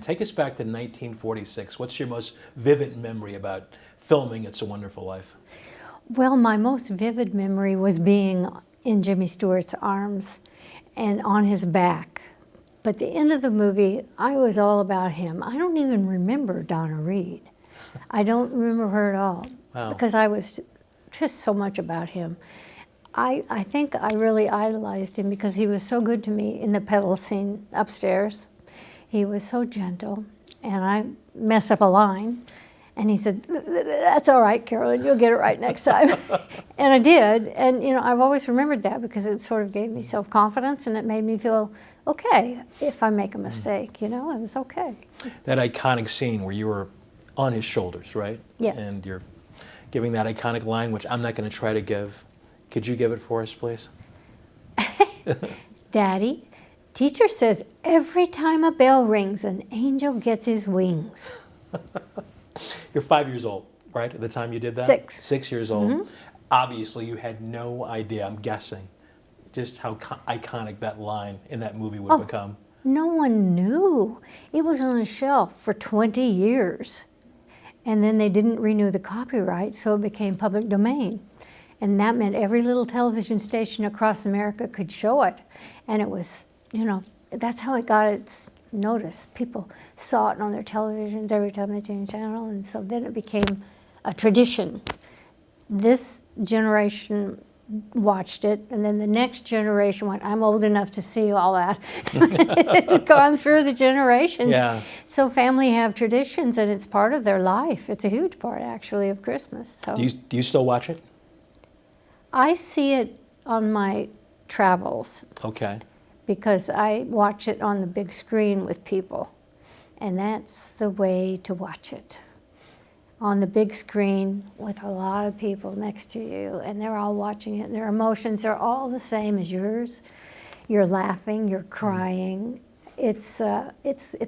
Take us back to 1946. What's your most vivid memory about filming It's a Wonderful Life? Well, my most vivid memory was being in Jimmy Stewart's arms and on his back. But the end of the movie, I was all about him. I don't even remember Donna Reed. I don't remember her at all. Wow. Because I was just so much about him. I think I really idolized him because he was so good to me in the pedal scene upstairs. He was so gentle, and I messed up a line, and he said, "That's all right, Karolyn, you'll get it right next time." And I did, and you know, I've always remembered that because it sort of gave me self-confidence, and it made me feel okay if I make a mistake, you know, it was okay. That iconic scene where you were on his shoulders, right? Yes. And you're giving that iconic line, which I'm not going to try to give. Could you give it for us, please? Daddy, teacher says every time a bell rings, an angel gets his wings. You're 5 years old, right, at the time you did that? 6. 6 years old. Obviously, you had no idea, I'm guessing, just how iconic that line in that movie would become. No one knew. It was on a shelf for 20 years. And then they didn't renew the copyright, so it became public domain. And that meant every little television station across America could show it. And it was, you know, that's how it got its notice. People saw it on their televisions every time they changed channel, and so then it became a tradition. This generation watched it, and then the next generation went, I'm old enough to see all that. It's gone through the generations. Yeah. So family have traditions, and it's part of their life. It's a huge part, actually, of Christmas. So Do you still watch it? I see it on my travels Okay. because I watch it on the big screen with people, and that's the way to watch it. On the big screen with a lot of people next to you, and they're all watching it, and their emotions are all the same as yours. You're laughing, you're crying. It's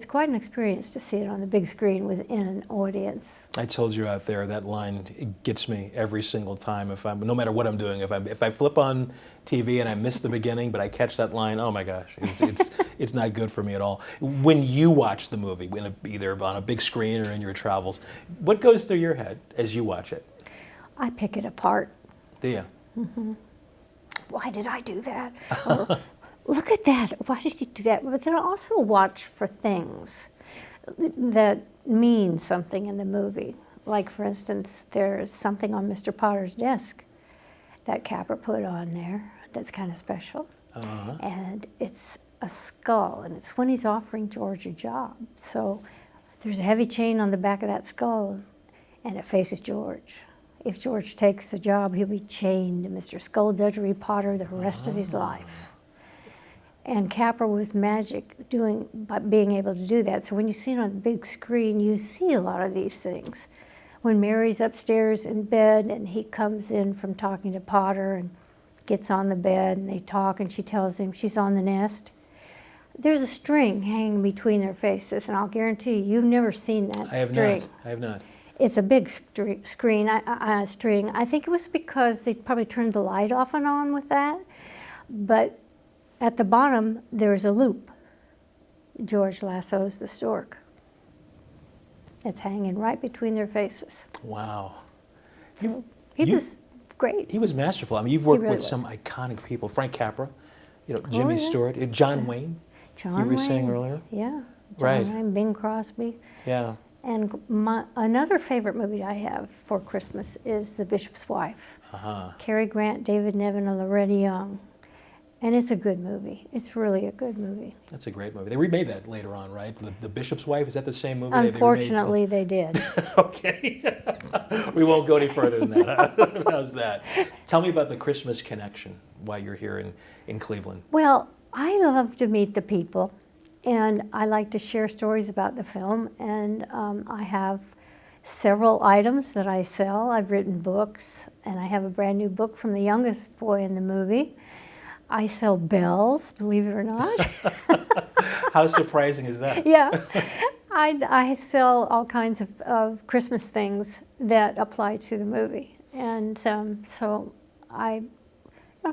quite an experience to see it on the big screen within an audience. I told you out there that line, it gets me every single time. No matter what I'm doing, if I flip on TV and I miss the beginning, but I catch that line, oh my gosh, it's not good for me at all. When you watch the movie, either on a big screen or in your travels, what goes through your head as you watch it? I pick it apart. Do you? Why did I do that? Or, look at that, why did you do that? But then I also watch for things that mean something in the movie. Like, for instance, there's something on Mr. Potter's desk that Capra put on there that's kind of special. And it's a skull, and it's when he's offering George a job. So there's a heavy chain on the back of that skull, and it faces George. If George takes the job, he'll be chained to Mr. Skullduggery Potter the rest of his life. And Capra was magic by being able to do that. So when you see it on the big screen, you see a lot of these things. When Mary's upstairs in bed and he comes in from talking to Potter and gets on the bed and they talk and she tells him she's on the nest, there's a string hanging between their faces, and I'll guarantee you've never seen that string. I have not. It's a big string. I think it was because they probably turned the light off and on with that. But at the bottom, there's a loop. George lassos the stork. It's hanging right between their faces. Wow. He was great. He was masterful. I mean, you've worked really with was. some iconic people. Frank Capra, Jimmy Stewart, John Wayne. John you were Wayne. saying earlier? Yeah. Right. John Wayne, Bing Crosby. Yeah. And another favorite movie I have for Christmas is The Bishop's Wife. Cary Grant, David Niven, and Loretta Young. And it's a good movie. It's really a good movie. That's a great movie. They remade that later on, right? The Bishop's Wife, is that the same movie? Unfortunately, they did. Okay. We won't go any further than that. How's that? Tell me about the Christmas connection while you're here in Cleveland. Well, I love to meet the people, and I like to share stories about the film, and I have several items that I sell. I've written books, and I have a brand new book from the youngest boy in the movie. I sell bells, believe it or not. How surprising is that? Yeah. I sell all kinds of Christmas things that apply to the movie. And so I've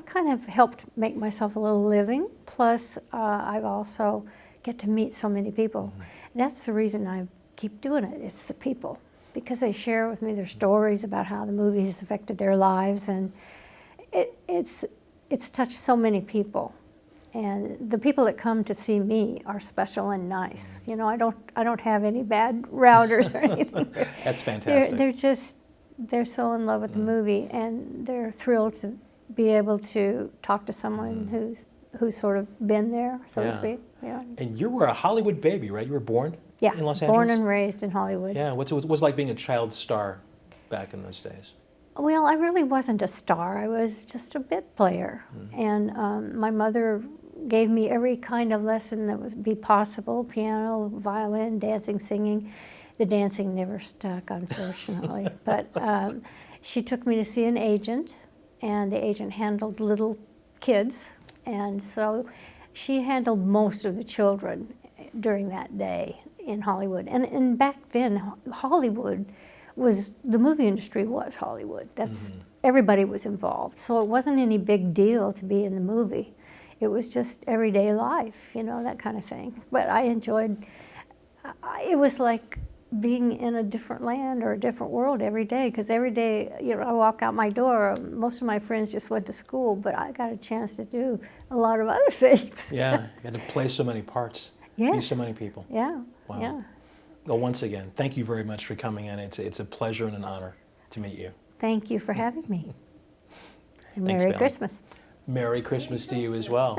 kind of helped make myself a little living. Plus, I've also get to meet so many people. that's the reason I keep doing it. It's the people, because they share with me their stories about how the movie has affected their lives, and it's touched so many people. And the people that come to see me are special and nice. You know, I don't have any bad routers or anything. That's fantastic. They're so in love with the movie, and they're thrilled to be able to talk to someone who's sort of been there, so to speak. Yeah. And you were a Hollywood baby, right? You were born Yeah, in Los Angeles? born and raised in Hollywood. Yeah, what's it was like being a child star back in those days? Well, I really wasn't a star. I was just a bit player. And my mother gave me every kind of lesson that would be possible: piano, violin, dancing, singing. The dancing never stuck, unfortunately. But she took me to see an agent, and the agent handled little kids. And so she handled most of the children during that day in Hollywood. And back then, Hollywood was, the movie industry was Hollywood. That's, everybody was involved. So it wasn't any big deal to be in the movie. It was just everyday life, you know, that kind of thing. But I enjoyed, it was like being in a different land or a different world every day, because every day, you know, I walk out my door, most of my friends just went to school, but I got a chance to do a lot of other things. Yeah, you had to play so many parts, be Yes. so many people. Yeah, Wow. yeah. Well, once again, thank you very much for coming in. It's a pleasure and an honor to meet you. Thank you for having me. And Thanks, Merry Bailey. Christmas. Merry Christmas to you as well.